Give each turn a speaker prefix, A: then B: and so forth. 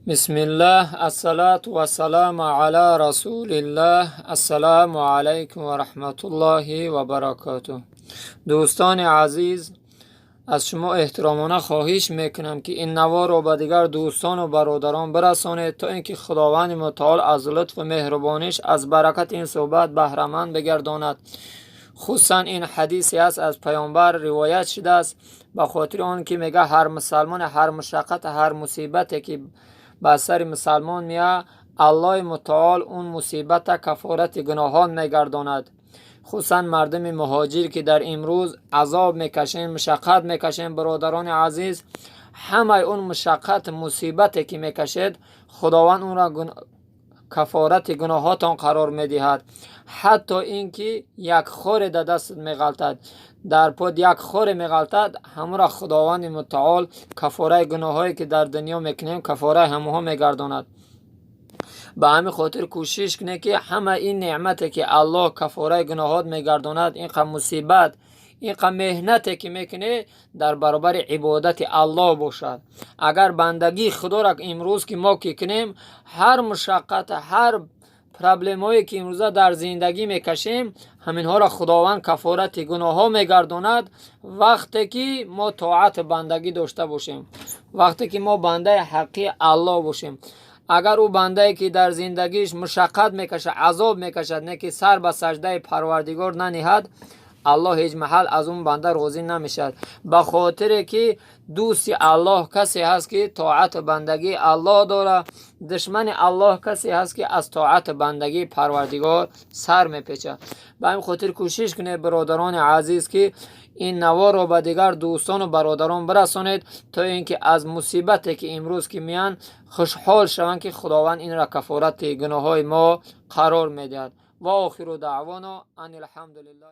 A: بسم الله الصلاة والسلام على رسول الله. السلام علیکم و رحمت الله و برکاته. دوستان عزیز، از شما احترامانه خواهش میکنم که این نوار رو به دیگر دوستان و برادران برسانید تا اینکه خداوند متعال از لطف و مهربانیش از برکت این صحبت بهره مند بگرداند. خصوصا این حدیثی است از پیامبر روایت شده است، به خاطر آن که میگه هر مسلمان هر مشقت هر مصیبتی که به سر مسلمان میاد، الله متعال اون مصیبت کفارت گناهان میگرداند. خصوصا مردم مهاجر که در امروز عذاب میکشن، مشقت میکشن، برادران عزیز، همه اون مشقت مصیبتی که میکشید خداوند اون را کفارت گناهاتان قرار میدهد. حتی اینکه یک خور در دست میغلطد، در پود یک خور میغلطد، همه را خداوند متعال کفاره گناهایی که در دنیا میکنیم کفاره همه میگرداند. به همین خاطر کوشش کنه که همه این نعمتی که الله کفاره گناهات میگرداند، این مصیبت، این مهنتی که میکنه در برابر عبادت الله باشد. اگر بندگی خدا را امروز که ما که کنیم، هر مشقت هر پرابلم هایی که امروز در زندگی میکشیم، همین ها را خداوند کفارت گناه ها میگرداند وقتی که ما طاعت بندگی داشته باشیم، وقتی که ما بنده حقی الله باشیم. اگر او بنده که در زندگیش مشقت میکشه، عذاب میکشد، نه که سر به سجده پروردگار ننهد، الله هیچ محل از اون بنده راضی نمیشد. به خاطر که دوست الله کسی هست که طاعت بندگی الله داره، دشمن الله کسی هست که از طاعت بندگی پروردگار سر میپیچه. به همین خاطر کوشش کنه برادران عزیز که این نوار رو به دیگر دوستان و برادران برسانید تا اینکه از مصیبتی که امروز که میان خوشحال شوند که خداوند این را کفارت گناههای ما قرار میدهد. و آخر دعوانا ان الحمدلله.